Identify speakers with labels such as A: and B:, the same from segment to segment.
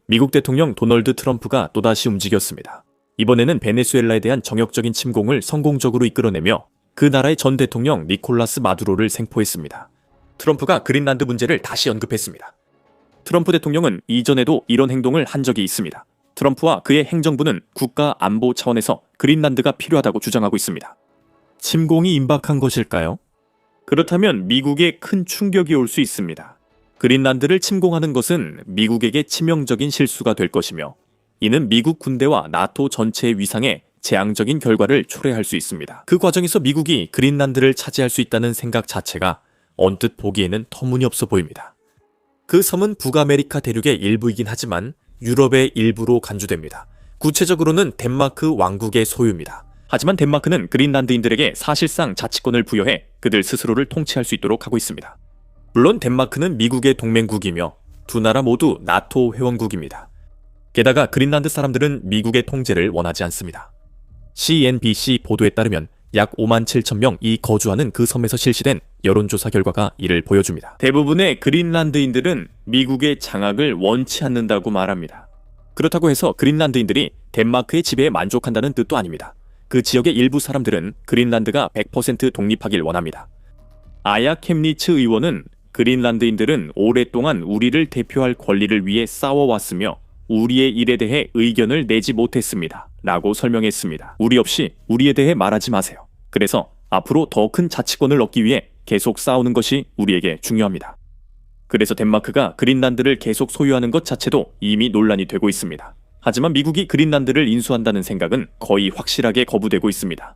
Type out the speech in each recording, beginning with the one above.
A: 미국 대통령 도널드 트럼프가 또다시 움직였습니다. 이번에는 베네수엘라에 대한 정역적인 침공을 성공적으로 이끌어내며 그 나라의 전 대통령 니콜라스 마두로를 생포했습니다. 트럼프가 그린란드 문제를 다시 언급했습니다. 트럼프 대통령은 이전에도 이런 행동을 한 적이 있습니다. 트럼프와 그의 행정부는 국가 안보 차원에서 그린란드가 필요하다고 주장하고 있습니다. 침공이 임박한 것일까요? 그렇다면 미국에 큰 충격이 올 수 있습니다. 그린란드를 침공하는 것은 미국에게 치명적인 실수가 될 것이며 이는 미국 군대와 나토 전체의 위상에 재앙적인 결과를 초래할 수 있습니다. 그 과정에서 미국이 그린란드를 차지할 수 있다는 생각 자체가 언뜻 보기에는 터무니없어 보입니다. 그 섬은 북아메리카 대륙의 일부이긴 하지만 유럽의 일부로 간주됩니다. 구체적으로는 덴마크 왕국의 소유입니다. 하지만 덴마크는 그린란드인들에게 사실상 자치권을 부여해 그들 스스로를 통치할 수 있도록 하고 있습니다. 물론 덴마크는 미국의 동맹국이며 두 나라 모두 나토 회원국입니다. 게다가 그린란드 사람들은 미국의 통제를 원하지 않습니다. CNBC 보도에 따르면 약 5만 7천 명이 거주하는 그 섬에서 실시된 여론조사 결과가 이를 보여줍니다. 대부분의 그린란드인들은 미국의 장악을 원치 않는다고 말합니다. 그렇다고 해서 그린란드인들이 덴마크의 지배에 만족한다는 뜻도 아닙니다. 그 지역의 일부 사람들은 그린란드가 100% 독립하길 원합니다. 아야 캠니츠 의원은 그린란드인들은 오랫동안 우리를 대표할 권리를 위해 싸워왔으며 우리의 일에 대해 의견을 내지 못했습니다. 라고 설명했습니다. 우리 없이 우리에 대해 말하지 마세요. 그래서 앞으로 더 큰 자치권을 얻기 위해 계속 싸우는 것이 우리에게 중요합니다. 그래서 덴마크가 그린란드를 계속 소유하는 것 자체도 이미 논란이 되고 있습니다. 하지만 미국이 그린란드를 인수한다는 생각은 거의 확실하게 거부되고 있습니다.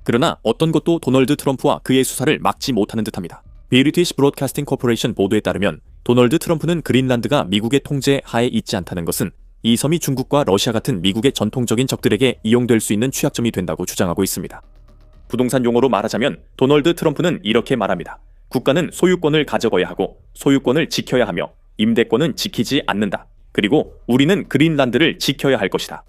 A: 그러나 어떤 것도 도널드 트럼프와 그의 수사를 막지 못하는 듯합니다. 브리티시 브로드캐스팅 코퍼레이션 보도에 따르면 도널드 트럼프는 그린란드가 미국의 통제 하에 있지 않다는 것은 이 섬이 중국과 러시아 같은 미국의 전통적인 적들에게 이용될 수 있는 취약점이 된다고 주장하고 있습니다. 부동산 용어로 말하자면 도널드 트럼프는 이렇게 말합니다. 국가는 소유권을 가져가야 하고 소유권을 지켜야 하며 임대권은 지키지 않는다. 그리고 우리는 그린란드를 지켜야 할 것이다.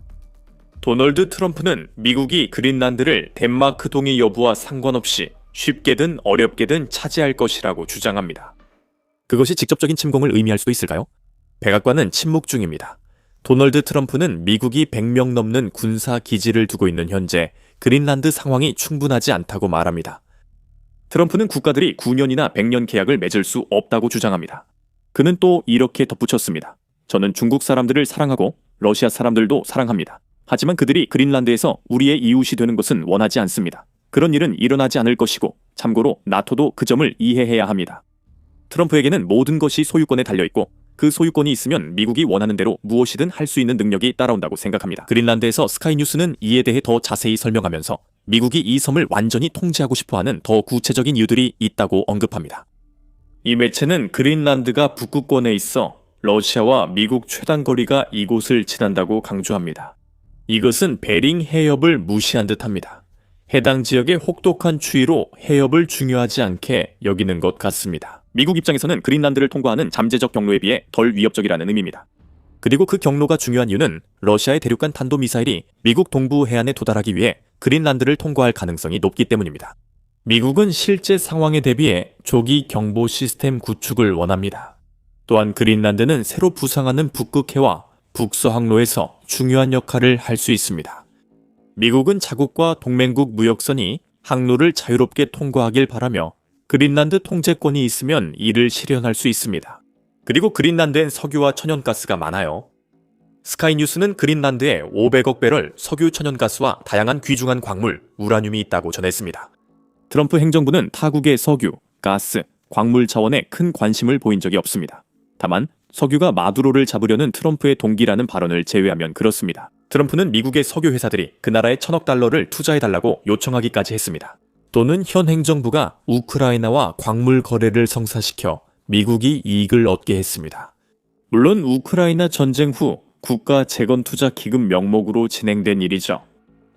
A: 도널드 트럼프는 미국이 그린란드를 덴마크 동의 여부와 상관없이 쉽게든 어렵게든 차지할 것이라고 주장합니다. 그것이 직접적인 침공을 의미할 수도 있을까요? 백악관은 침묵 중입니다. 도널드 트럼프는 미국이 100명 넘는 군사 기지를 두고 있는 현재 그린란드 상황이 충분하지 않다고 말합니다. 트럼프는 국가들이 9년이나 100년 계약을 맺을 수 없다고 주장합니다. 그는 또 이렇게 덧붙였습니다. 저는 중국 사람들을 사랑하고 러시아 사람들도 사랑합니다. 하지만 그들이 그린란드에서 우리의 이웃이 되는 것은 원하지 않습니다. 그런 일은 일어나지 않을 것이고 참고로 나토도 그 점을 이해해야 합니다. 트럼프에게는 모든 것이 소유권에 달려있고 그 소유권이 있으면 미국이 원하는 대로 무엇이든 할 수 있는 능력이 따라온다고 생각합니다. 그린란드에서 스카이뉴스는 이에 대해 더 자세히 설명하면서 미국이 이 섬을 완전히 통제하고 싶어하는 더 구체적인 이유들이 있다고 언급합니다. 이 매체는 그린란드가 북극권에 있어 러시아와 미국 최단거리가 이곳을 지난다고 강조합니다. 이것은 베링 해협을 무시한 듯합니다. 해당 지역의 혹독한 추위로 해협을 중요하지 않게 여기는 것 같습니다. 미국 입장에서는 그린란드를 통과하는 잠재적 경로에 비해 덜 위협적이라는 의미입니다. 그리고 그 경로가 중요한 이유는 러시아의 대륙간 탄도미사일이 미국 동부 해안에 도달하기 위해 그린란드를 통과할 가능성이 높기 때문입니다. 미국은 실제 상황에 대비해 조기 경보 시스템 구축을 원합니다. 또한 그린란드는 새로 부상하는 북극해와 북서항로에서 중요한 역할을 할 수 있습니다. 미국은 자국과 동맹국 무역선이 항로를 자유롭게 통과하길 바라며 그린란드 통제권이 있으면 이를 실현할 수 있습니다. 그리고 그린란드엔 석유와 천연가스가 많아요. 스카이뉴스는 그린란드에 500억 배럴 석유 천연가스와 다양한 귀중한 광물, 우라늄이 있다고 전했습니다. 트럼프 행정부는 타국의 석유, 가스, 광물 자원에 큰 관심을 보인 적이 없습니다. 다만 석유가 마두로를 잡으려는 트럼프의 동기라는 발언을 제외하면 그렇습니다. 트럼프는 미국의 석유 회사들이 그 나라에 1,000억 달러를 투자해달라고 요청하기까지 했습니다. 또는 현 행정부가 우크라이나와 광물 거래를 성사시켜 미국이 이익을 얻게 했습니다. 물론 우크라이나 전쟁 후 국가 재건투자 기금 명목으로 진행된 일이죠.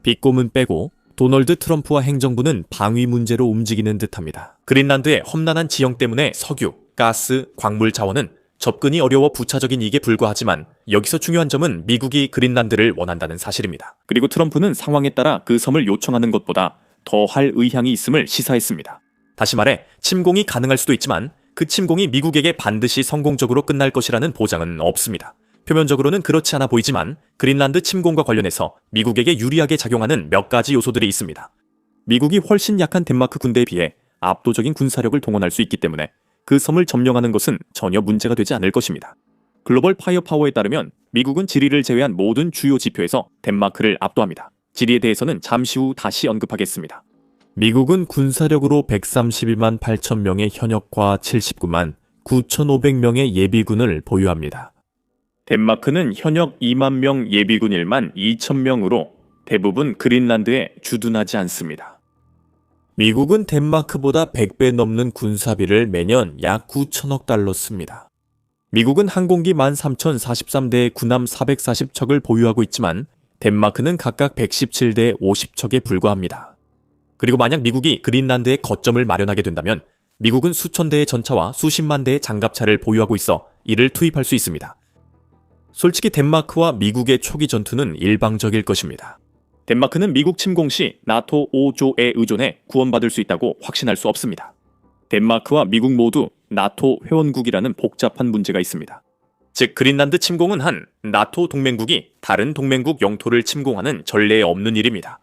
A: 빅곰은 빼고 도널드 트럼프와 행정부는 방위 문제로 움직이는 듯합니다. 그린란드의 험난한 지형 때문에 석유, 가스, 광물 자원은 접근이 어려워 부차적인 이익에 불과하지만 여기서 중요한 점은 미국이 그린란드를 원한다는 사실입니다. 그리고 트럼프는 상황에 따라 그 섬을 요청하는 것보다 더 할 의향이 있음을 시사했습니다. 다시 말해 침공이 가능할 수도 있지만 그 침공이 미국에게 반드시 성공적으로 끝날 것이라는 보장은 없습니다. 표면적으로는 그렇지 않아 보이지만 그린란드 침공과 관련해서 미국에게 유리하게 작용하는 몇 가지 요소들이 있습니다. 미국이 훨씬 약한 덴마크 군대에 비해 압도적인 군사력을 동원할 수 있기 때문에 그 섬을 점령하는 것은 전혀 문제가 되지 않을 것입니다. 글로벌 파이어파워에 따르면 미국은 지리를 제외한 모든 주요 지표에서 덴마크를 압도합니다. 지리에 대해서는 잠시 후 다시 언급하겠습니다. 미국은 군사력으로 131만 8천 명의 현역과 79만 9,500명의 예비군을 보유합니다. 덴마크는 현역 2만 명, 예비군 1만 2천 명으로 대부분 그린란드에 주둔하지 않습니다. 미국은 덴마크보다 100배 넘는 군사비를 매년 약 9천억 달러 씁니다. 미국은 항공기 13,043대의 군함 440척을 보유하고 있지만 덴마크는 각각 117대 50척에 불과합니다. 그리고 만약 미국이 그린란드에 거점을 마련하게 된다면 미국은 수천 대의 전차와 수십만 대의 장갑차를 보유하고 있어 이를 투입할 수 있습니다. 솔직히 덴마크와 미국의 초기 전투는 일방적일 것입니다. 덴마크는 미국 침공 시 나토 5조에 의존해 구원받을 수 있다고 확신할 수 없습니다. 덴마크와 미국 모두 나토 회원국이라는 복잡한 문제가 있습니다. 즉 그린란드 침공은 한 나토 동맹국이 다른 동맹국 영토를 침공하는 전례에 없는 일입니다.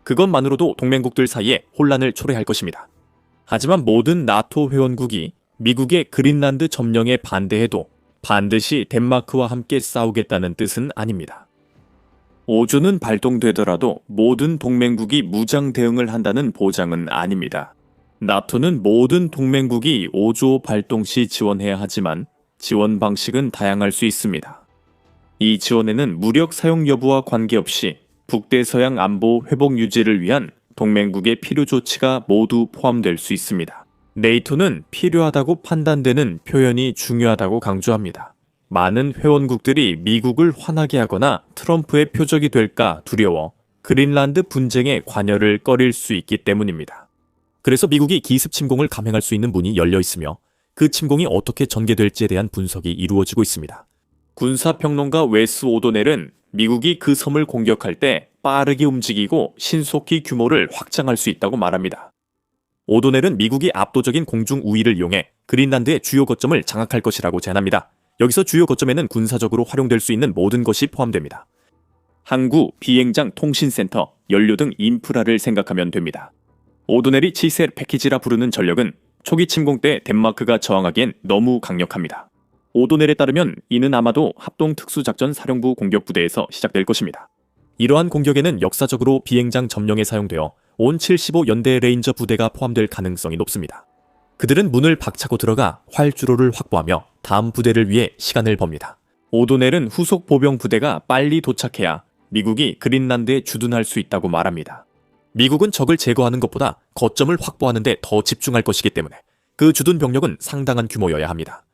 A: 그것만으로도 동맹국들 사이에 혼란을 초래할 것입니다. 하지만 모든 나토 회원국이 미국의 그린란드 점령에 반대해도 반드시 덴마크와 함께 싸우겠다는 뜻은 아닙니다. 5조는 발동되더라도 모든 동맹국이 무장 대응을 한다는 보장은 아닙니다. 나토는 모든 동맹국이 5조 발동 시 지원해야 하지만 지원 방식은 다양할 수 있습니다. 이 지원에는 무력 사용 여부와 관계없이 북대서양 안보 회복 유지를 위한 동맹국의 필요 조치가 모두 포함될 수 있습니다. 네이토는 필요하다고 판단되는 표현이 중요하다고 강조합니다. 많은 회원국들이 미국을 화나게 하거나 트럼프의 표적이 될까 두려워 그린란드 분쟁에 관여를 꺼릴 수 있기 때문입니다. 그래서 미국이 기습 침공을 감행할 수 있는 문이 열려 있으며 그 침공이 어떻게 전개될지에 대한 분석이 이루어지고 있습니다. 군사평론가 웨스 오도넬은 미국이 그 섬을 공격할 때 빠르게 움직이고 신속히 규모를 확장할 수 있다고 말합니다. 오도넬은 미국이 압도적인 공중 우위를 이용해 그린란드의 주요 거점을 장악할 것이라고 제안합니다. 여기서 주요 거점에는 군사적으로 활용될 수 있는 모든 것이 포함됩니다. 항구, 비행장, 통신센터, 연료 등 인프라를 생각하면 됩니다. 오도넬이 치세 패키지라 부르는 전력은 초기 침공 때 덴마크가 저항하기엔 너무 강력합니다. 오도넬에 따르면 이는 아마도 합동특수작전 사령부 공격부대에서 시작될 것입니다. 이러한 공격에는 역사적으로 비행장 점령에 사용되어 온 75연대 레인저 부대가 포함될 가능성이 높습니다. 그들은 문을 박차고 들어가 활주로를 확보하며 다음 부대를 위해 시간을 법니다. 오도넬은 후속 보병 부대가 빨리 도착해야 미국이 그린란드에 주둔할 수 있다고 말합니다. 미국은 적을 제거하는 것보다 거점을 확보하는 데 더 집중할 것이기 때문에 그 주둔 병력은 상당한 규모여야 합니다.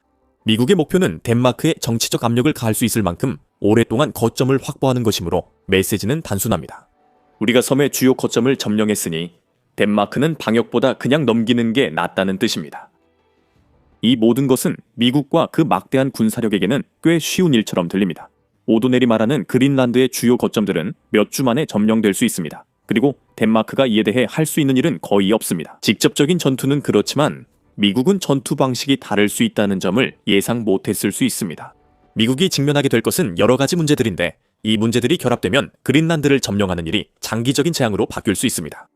A: 미국의 목표는 덴마크에 정치적 압력을 가할 수 있을 만큼 오랫동안 거점을 확보하는 것이므로 메시지는 단순합니다. 우리가 섬의 주요 거점을 점령했으니 덴마크는 방역보다 그냥 넘기는 게 낫다는 뜻입니다. 이 모든 것은 미국과 그 막대한 군사력에게는 꽤 쉬운 일처럼 들립니다. 오도넬이 말하는 그린란드의 주요 거점들은 몇 주 만에 점령될 수 있습니다. 그리고 덴마크가 이에 대해 할 수 있는 일은 거의 없습니다. 직접적인 전투는 그렇지만 미국은 전투 방식이 다를 수 있다는 점을 예상 못했을 수 있습니다. 미국이 직면하게 될 것은 여러 가지 문제들인데 이 문제들이 결합되면 그린란드를 점령하는 일이 장기적인 재앙으로 바뀔 수 있습니다.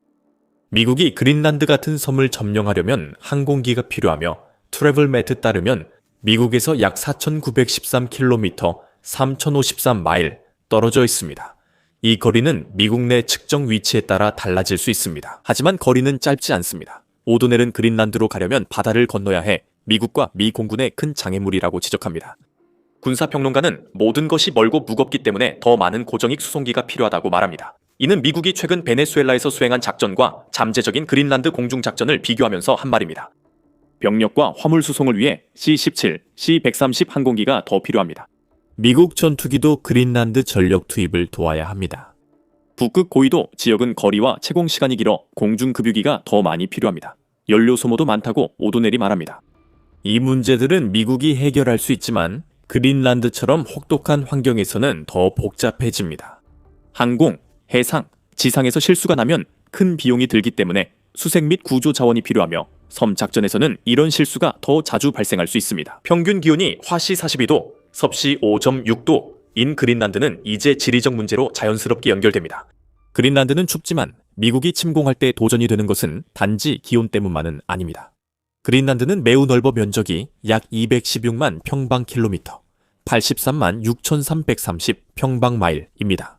A: 미국이 그린란드 같은 섬을 점령하려면 항공기가 필요하며 트래블맷에 따르면 미국에서 약 4,913km, 3,053마일 떨어져 있습니다. 이 거리는 미국 내 측정 위치에 따라 달라질 수 있습니다. 하지만 거리는 짧지 않습니다. 오도넬은 그린란드로 가려면 바다를 건너야 해 미국과 미 공군의 큰 장애물이라고 지적합니다. 군사평론가는 모든 것이 멀고 무겁기 때문에 더 많은 고정익 수송기가 필요하다고 말합니다. 이는 미국이 최근 베네수엘라에서 수행한 작전과 잠재적인 그린란드 공중작전을 비교하면서 한 말입니다. 병력과 화물 수송을 위해 C-17, C-130 항공기가 더 필요합니다. 미국 전투기도 그린란드 전력 투입을 도와야 합니다. 북극 고위도 지역은 거리와 채공 시간이 길어 공중급유기가 더 많이 필요합니다. 연료 소모도 많다고 오도넬이 말합니다. 이 문제들은 미국이 해결할 수 있지만 그린란드처럼 혹독한 환경에서는 더 복잡해집니다. 항공, 해상, 지상에서 실수가 나면 큰 비용이 들기 때문에 수색 및 구조 자원이 필요하며 섬 작전에서는 이런 실수가 더 자주 발생할 수 있습니다. 평균 기온이 화씨 42도, 섭씨 5.6도인 그린란드는 이제 지리적 문제로 자연스럽게 연결됩니다. 그린란드는 춥지만 미국이 침공할 때 도전이 되는 것은 단지 기온 때문만은 아닙니다. 그린란드는 매우 넓어 면적이 약 216만 평방킬로미터, 83만 6,330 평방마일입니다.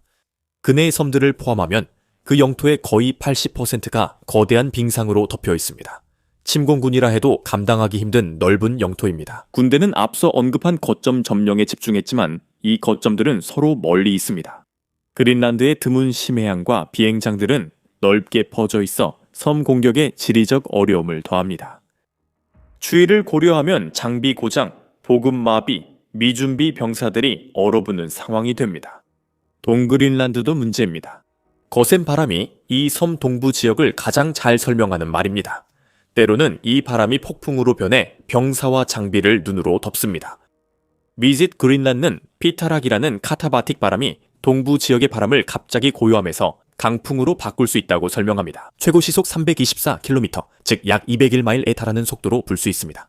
A: 그네의 섬들을 포함하면 그 영토의 거의 80%가 거대한 빙상으로 덮여 있습니다. 침공군이라 해도 감당하기 힘든 넓은 영토입니다. 군대는 앞서 언급한 거점 점령에 집중했지만 이 거점들은 서로 멀리 있습니다. 그린란드의 드문 심해안과 비행장들은 넓게 퍼져 있어 섬 공격에 지리적 어려움을 더합니다. 추위를 고려하면 장비 고장, 보급 마비, 미준비 병사들이 얼어붙는 상황이 됩니다. 동그린란드도 문제입니다. 거센 바람이 이 섬 동부 지역을 가장 잘 설명하는 말입니다. 때로는 이 바람이 폭풍으로 변해 병사와 장비를 눈으로 덮습니다. 비짓 그린란드는 피타락이라는 카타바틱 바람이 동부 지역의 바람을 갑자기 고요함에서 강풍으로 바꿀 수 있다고 설명합니다. 최고 시속 324km, 즉 약 201마일에 달하는 속도로 불 수 있습니다.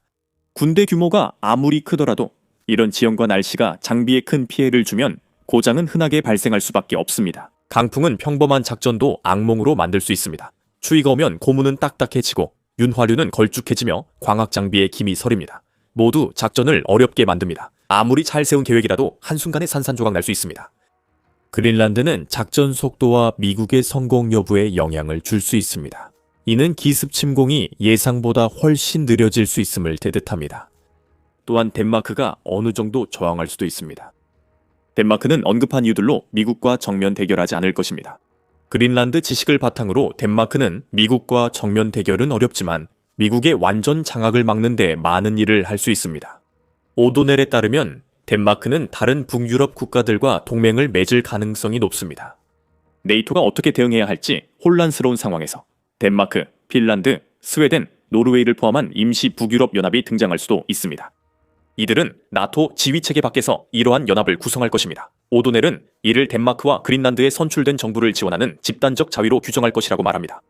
A: 군대 규모가 아무리 크더라도 이런 지형과 날씨가 장비에 큰 피해를 주면 고장은 흔하게 발생할 수밖에 없습니다. 강풍은 평범한 작전도 악몽으로 만들 수 있습니다. 추위가 오면 고무는 딱딱해지고 윤활유는 걸쭉해지며 광학 장비에 김이 서립니다. 모두 작전을 어렵게 만듭니다. 아무리 잘 세운 계획이라도 한순간에 산산조각 날 수 있습니다. 그린란드는 작전 속도와 미국의 성공 여부에 영향을 줄 수 있습니다. 이는 기습 침공이 예상보다 훨씬 느려질 수 있음을 대듯합니다. 또한 덴마크가 어느 정도 저항할 수도 있습니다. 덴마크는 언급한 이유들로 미국과 정면 대결하지 않을 것입니다. 그린란드 지식을 바탕으로 덴마크는 미국과 정면 대결은 어렵지만 미국의 완전 장악을 막는 데 많은 일을 할 수 있습니다. 오도넬에 따르면 덴마크는 다른 북유럽 국가들과 동맹을 맺을 가능성이 높습니다. 네이토가 어떻게 대응해야 할지 혼란스러운 상황에서 덴마크, 핀란드, 스웨덴, 노르웨이를 포함한 임시 북유럽 연합이 등장할 수도 있습니다. 이들은 나토 지휘체계 밖에서 이러한 연합을 구성할 것입니다. 오도넬은 이를 덴마크와 그린란드에 선출된 정부를 지원하는 집단적 자위로 규정할 것이라고 말합니다.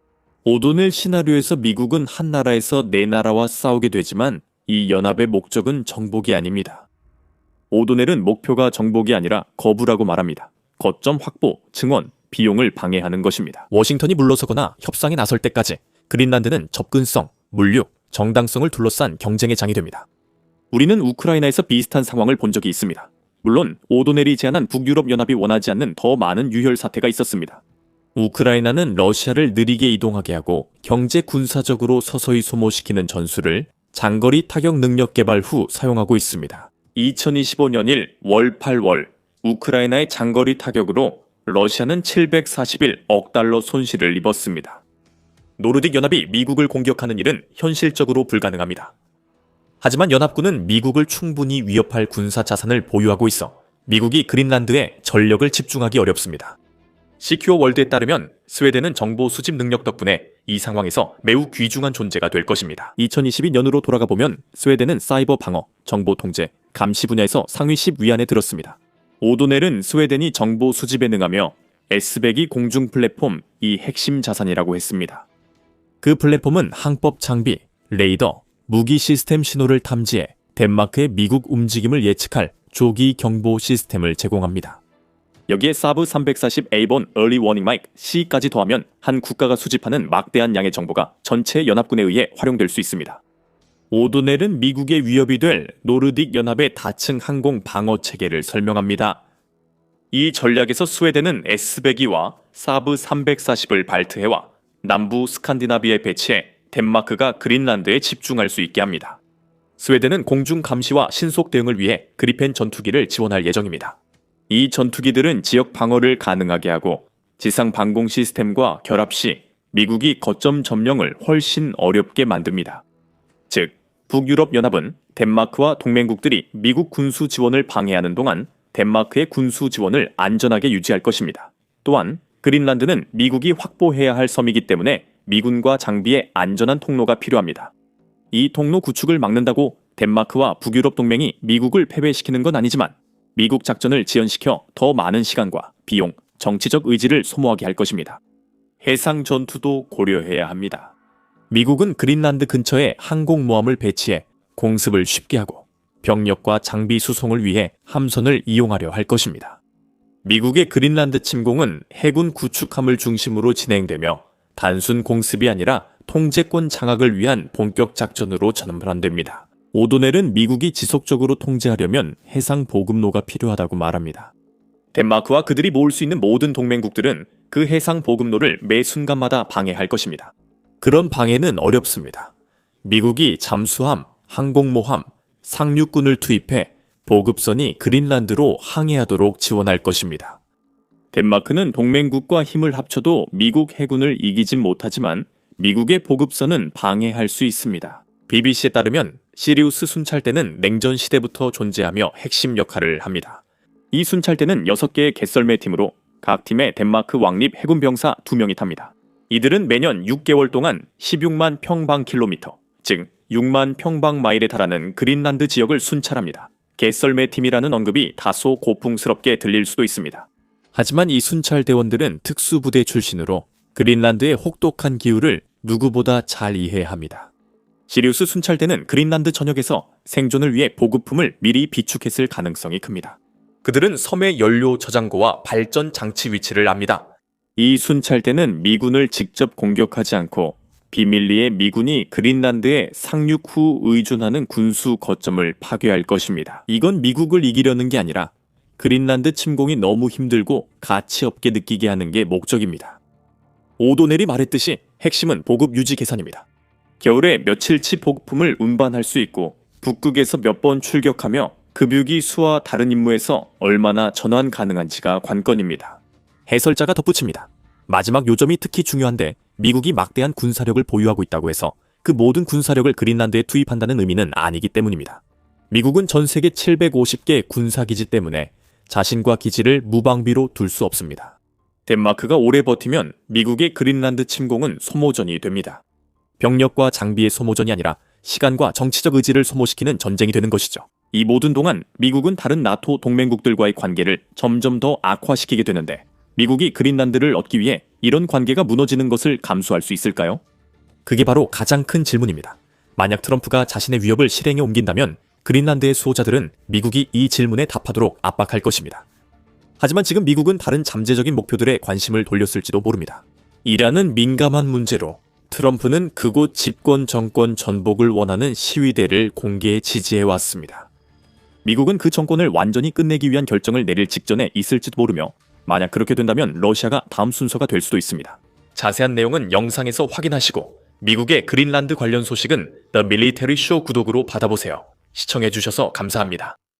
A: 오도넬 시나리오에서 미국은 한 나라에서 네 나라와 싸우게 되지만 이 연합의 목적은 정복이 아닙니다. 오도넬은 목표가 정복이 아니라 거부라고 말합니다. 거점 확보, 증원, 비용을 방해하는 것입니다. 워싱턴이 물러서거나 협상에 나설 때까지 그린란드는 접근성, 물류, 정당성을 둘러싼 경쟁의 장이 됩니다. 우리는 우크라이나에서 비슷한 상황을 본 적이 있습니다. 물론 오도넬이 제안한 북유럽 연합이 원하지 않는 더 많은 유혈 사태가 있었습니다. 우크라이나는 러시아를 느리게 이동하게 하고 경제 군사적으로 서서히 소모시키는 전술을 장거리 타격 능력 개발 후 사용하고 있습니다. 2025년 1 월 8월 우크라이나의 장거리 타격으로 러시아는 741억 달러 손실을 입었습니다. 노르딕 연합이 미국을 공격하는 일은 현실적으로 불가능합니다. 하지만 연합군은 미국을 충분히 위협할 군사 자산을 보유하고 있어 미국이 그린란드에 전력을 집중하기 어렵습니다. 시큐어 월드에 따르면 스웨덴은 정보 수집 능력 덕분에 이 상황에서 매우 귀중한 존재가 될 것입니다. 2022년으로 돌아가 보면 스웨덴은 사이버 방어, 정보 통제, 감시 분야에서 상위 10 위안에 들었습니다. 오도넬은 스웨덴이 정보 수집에 능하며 S백이 공중 플랫폼 이 핵심 자산이라고 했습니다. 그 플랫폼은 항법 장비, 레이더, 무기 시스템 신호를 탐지해 덴마크의 미국 움직임을 예측할 조기 경보 시스템을 제공합니다. 여기에 사브 340A번 Early Warning Mic C까지 더하면 한 국가가 수집하는 막대한 양의 정보가 전체 연합군에 의해 활용될 수 있습니다. 오도넬은 미국의 위협이 될 노르딕 연합의 다층 항공 방어 체계를 설명합니다. 이 전략에서 스웨덴은 S배기와 사브 340을 발트해와 남부 스칸디나비아에 배치해 덴마크가 그린란드에 집중할 수 있게 합니다. 스웨덴은 공중 감시와 신속 대응을 위해 그리펜 전투기를 지원할 예정입니다. 이 전투기들은 지역 방어를 가능하게 하고 지상 방공 시스템과 결합 시 미국이 거점 점령을 훨씬 어렵게 만듭니다. 즉, 북유럽 연합은 덴마크와 동맹국들이 미국 군수 지원을 방해하는 동안 덴마크의 군수 지원을 안전하게 유지할 것입니다. 또한 그린란드는 미국이 확보해야 할 섬이기 때문에 미군과 장비의 안전한 통로가 필요합니다. 이 통로 구축을 막는다고 덴마크와 북유럽 동맹이 미국을 패배시키는 건 아니지만 미국 작전을 지연시켜 더 많은 시간과 비용, 정치적 의지를 소모하게 할 것입니다. 해상 전투도 고려해야 합니다. 미국은 그린란드 근처에 항공모함을 배치해 공습을 쉽게 하고 병력과 장비 수송을 위해 함선을 이용하려 할 것입니다. 미국의 그린란드 침공은 해군 구축함을 중심으로 진행되며 단순 공습이 아니라 통제권 장악을 위한 본격 작전으로 전환됩니다. 오도넬은 미국이 지속적으로 통제하려면 해상 보급로가 필요하다고 말합니다. 덴마크와 그들이 모을 수 있는 모든 동맹국들은 그 해상 보급로를 매 순간마다 방해할 것입니다. 그런 방해는 어렵습니다. 미국이 잠수함, 항공모함, 상륙군을 투입해 보급선이 그린란드로 항해하도록 지원할 것입니다. 덴마크는 동맹국과 힘을 합쳐도 미국 해군을 이기진 못하지만 미국의 보급선은 방해할 수 있습니다. BBC에 따르면 시리우스 순찰대는 냉전 시대부터 존재하며 핵심 역할을 합니다. 이 순찰대는 6개의 개썰매 팀으로 각 팀에 덴마크 왕립 해군 병사 2명이 탑니다. 이들은 매년 6개월 동안 16만 평방킬로미터, 즉 6만 평방마일에 달하는 그린란드 지역을 순찰합니다. 개썰매 팀이라는 언급이 다소 고풍스럽게 들릴 수도 있습니다. 하지만 이 순찰대원들은 특수부대 출신으로 그린란드의 혹독한 기후를 누구보다 잘 이해합니다. 시리우스 순찰대는 그린란드 전역에서 생존을 위해 보급품을 미리 비축했을 가능성이 큽니다. 그들은 섬의 연료 저장고와 발전 장치 위치를 압니다. 이 순찰대는 미군을 직접 공격하지 않고 비밀리에 미군이 그린란드에 상륙 후 의존하는 군수 거점을 파괴할 것입니다. 이건 미국을 이기려는 게 아니라 그린란드 침공이 너무 힘들고 가치 없게 느끼게 하는 게 목적입니다. 오도넬이 말했듯이 핵심은 보급 유지 계산입니다. 겨울에 며칠치 보급품을 운반할 수 있고 북극에서 몇 번 출격하며 급유기 수와 다른 임무에서 얼마나 전환 가능한지가 관건입니다. 해설자가 덧붙입니다. 마지막 요점이 특히 중요한데 미국이 막대한 군사력을 보유하고 있다고 해서 그 모든 군사력을 그린란드에 투입한다는 의미는 아니기 때문입니다. 미국은 전 세계 750개 군사기지 때문에 자신과 기지를 무방비로 둘 수 없습니다. 덴마크가 오래 버티면 미국의 그린란드 침공은 소모전이 됩니다. 병력과 장비의 소모전이 아니라 시간과 정치적 의지를 소모시키는 전쟁이 되는 것이죠. 이 모든 동안 미국은 다른 나토 동맹국들과의 관계를 점점 더 악화시키게 되는데 미국이 그린란드를 얻기 위해 이런 관계가 무너지는 것을 감수할 수 있을까요? 그게 바로 가장 큰 질문입니다. 만약 트럼프가 자신의 위협을 실행에 옮긴다면 그린란드의 수호자들은 미국이 이 질문에 답하도록 압박할 것입니다. 하지만 지금 미국은 다른 잠재적인 목표들에 관심을 돌렸을지도 모릅니다. 이라는 민감한 문제로 트럼프는 그곳 집권 정권 전복을 원하는 시위대를 공개해 지지해왔습니다. 미국은 그 정권을 완전히 끝내기 위한 결정을 내릴 직전에 있을지도 모르며 만약 그렇게 된다면 러시아가 다음 순서가 될 수도 있습니다. 자세한 내용은 영상에서 확인하시고 미국의 그린란드 관련 소식은 The Military Show 구독으로 받아보세요. 시청해주셔서 감사합니다.